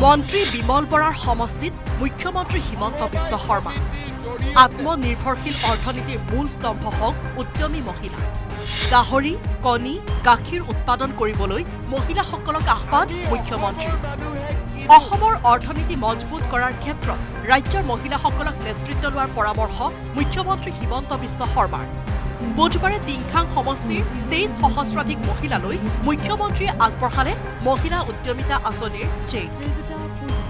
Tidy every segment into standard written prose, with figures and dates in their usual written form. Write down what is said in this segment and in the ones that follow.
মন্ত্ৰী বিমল বৰাৰ সমষ্টিত মুখ্যমন্ত্ৰী হিমন্ত বিশ্ব শৰ্মা আত্মনিৰ্ভৰশীল অৰ্থনীতিৰ মূল স্তম্ভ হওক উদ্যমী মহিলা গাহৰি কণী গাখীৰ উৎপাদন কৰিবলৈ মহিলাসকলক আহ্বান মুখ্যমন্ত্ৰী অসমৰ অৰ্থনীতি মজবুত কৰাৰ ক্ষেত্ৰত ৰাজ্যৰ মহিলাসকলক নেতৃত্ব লোৱাৰ পৰামৰ্শ মুখ্যমন্ত্ৰী হিমন্ত বিশ্ব শৰ্মাৰ বুধবাৰে টিংখাং সমষ্টিৰ ২৩ সহস্ৰাধিক মহিলালৈ মুখ্যমন্ত্ৰীয়ে আগবঢ়ালে মহিলা উদ্যমিতা আঁচনিৰ চেক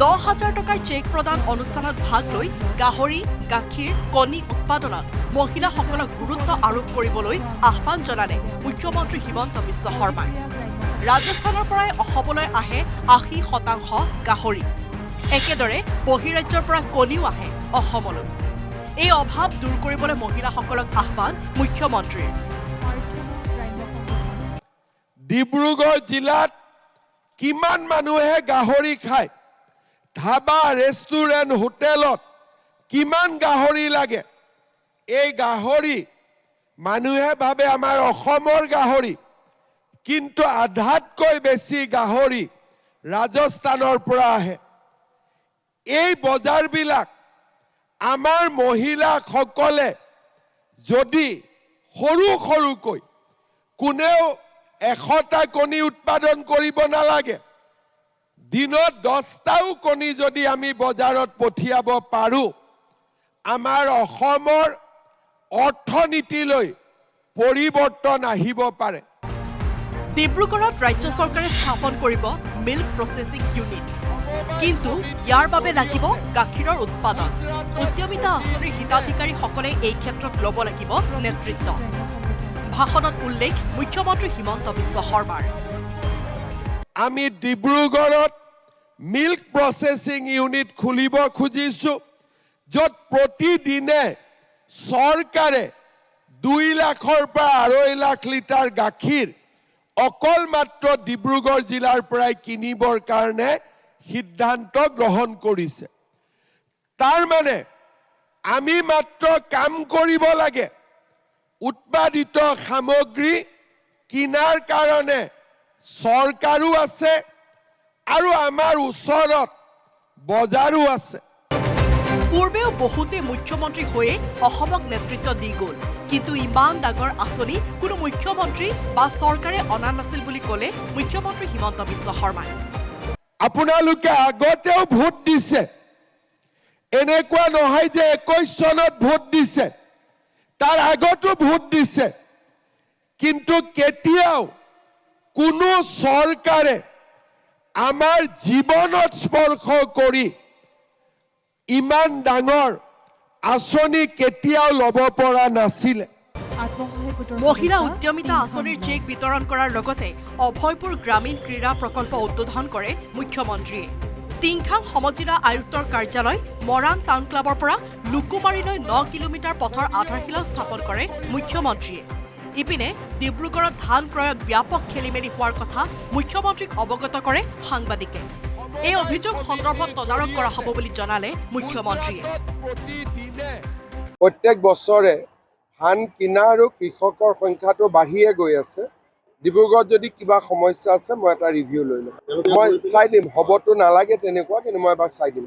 ১০,০০০ টকাৰ চেক প্ৰদান অনুষ্ঠানত ভাগ লৈ গাহৰি গাখীৰ কণী উৎপাদনত মহিলাসকলক গুৰুত্ব আৰোপ কৰিবলৈ আহ্বান জনালে মুখ্যমন্ত্ৰী হিমন্ত বিশ্ব শৰ্মাই ৰাজস্থানৰ পৰাই অসমলৈ আহে ৮০% গাহৰি একেদৰে বহিৰাজ্যৰ পৰা কণীও আহে অসমলৈ এই অভাৱ দূৰ কৰিবলৈ মহিলাসকলক আহ্বান মুখ্যমন্ত্ৰীৰ ডিব্ৰুগড় জিলাত কিমান মানুহে গাহৰি খায় ধাবা ৰেষ্টুৰেণ্ট হোটেলত কিমান গাহৰি লাগে এই গাহৰি মানুহে ভাবে আমাৰ অসমৰ গাহৰি কিন্তু আধাতকৈ বেছি গাহৰি ৰাজস্থানৰ পৰা আহে এই বজাৰবিলাক আমাৰ মহিলাসকলে যদি সৰুকৈ কোনেও ১০০টা কণী উৎপাদন কৰিব নালাগে দিনত ১০টাও কণী যদি আমি বজাৰত পঠিয়াব পাৰো আমাৰ অসমৰ অৰ্থনীতিলৈ পৰিৱৰ্তন আহিব পাৰে ডিব্ৰুগড়ত ৰাজ্য চৰকাৰে স্থাপন কৰিব মিল্ক প্ৰচেছিং ইউনিট কিন্তু ইয়াৰ বাবে লাগিব গাখীৰৰ উৎপাদন উদ্যমিতা আঁচনিৰ হিতাধিকাৰীসকলে এই ক্ষেত্ৰত ল'ব লাগিব নেতৃত্ব ভাষণত উল্লেখ মুখ্যমন্ত্ৰী হিমন্ত বিশ্ব শৰ্মাৰ আমি ডিব্ৰুগড়ত মিল্ক প্ৰচেছিং ইউনিট খুলিব খুজিছো য'ত প্ৰতিদিনে চৰকাৰে ২ লাখৰ পৰা ২.৫ লাখ লিটাৰ গাখীৰ অকল মাত্ৰ ডিব্ৰুগড় জিলাৰ পৰাই কিনিবৰ কাৰণে সিদ্ধান্ত গ্ৰহণ কৰিছে তাৰ মানে আমি মাত্ৰ কাম কৰিব লাগে উৎপাদিত সামগ্ৰী কিনাৰ কাৰণে চৰকাৰো আছে আৰু আমাৰ ওচৰত বজাৰো আছে পূৰ্বেও বহুতে মুখ্যমন্ত্ৰী হৈয়ে অসমক নেতৃত্ব দি গ'ল কিন্তু ইমান ডাঙৰ আঁচনি কোনো মুখ্যমন্ত্ৰী বা চৰকাৰে অনা নাছিল বুলি ক'লে মুখ্যমন্ত্ৰী হিমন্ত বিশ্ব শৰ্মাই আপোনালোকে আগতেও ভোট দিছে এনেকুৱা নহয় যে ২১ চনত ভোট দিছে তাৰ আগতো ভোট দিছে কিন্তু কেতিয়াও কোনো চৰকাৰে আমাৰ জীৱনত স্পৰ্শ কৰি ইমান ডাঙৰ আঁচনি কেতিয়াও ল'ব পৰা নাছিলে মহিলা উদ্যমিতা আঁচনিৰ চেক বিতৰণ কৰাৰ লগতে অভয়পুৰ গ্ৰামীণ ক্ৰীড়া প্ৰকল্প উদ্বোধন কৰে মুখ্যমন্ত্ৰীয়ে টিংখাং সমজিলা আয়ুক্তৰ কাৰ্যালয় মৰাণ টাউন ক্লাবৰ পৰা লুকুমাৰীলৈ ৯ কিলোমিটাৰ পথৰ আধাৰশিলা স্থাপন কৰে মুখ্যমন্ত্ৰীয়ে ইপিনে ডিব্ৰুগড়ত ধান ক্ৰয়ত ব্যাপক খেলিমেলি হোৱাৰ কথা মুখ্যমন্ত্ৰীক অৱগত কৰে সাংবাদিকে এই অভিযোগ সন্দৰ্ভত তদাৰক কৰা হ'ব বুলি জনালে মুখ্যমন্ত্ৰীয়ে প্ৰত্যেক বছৰে ধান কিনা আৰু কৃষকৰ সংখ্যাটো বাঢ়িয়ে গৈ আছে ডিব্ৰুগড়ত যদি কিবা সমস্যা আছে মই এটা ৰিভিউ লৈ লম মই চাই দিম হ'বতো নালাগে তেনেকুৱা কিন্তু মই এবাৰ চাই দিম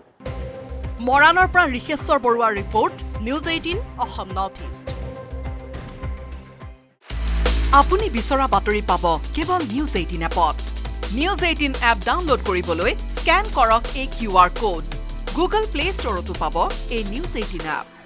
মৰাণৰ পৰা ঋষেশ্বৰ বৰুৱাৰ report news ১৮ Assam north east আপুনি বিচৰা বাতৰি পাব কেৱল নিউজ ১৮ এপত নিউজ ১৮ এপ ডাউনলোড কৰিবলৈ স্কেন কৰক এই QR কোড গুগল প্লে ষ্টৰতো পাব এই নিউজ ১৮ এপ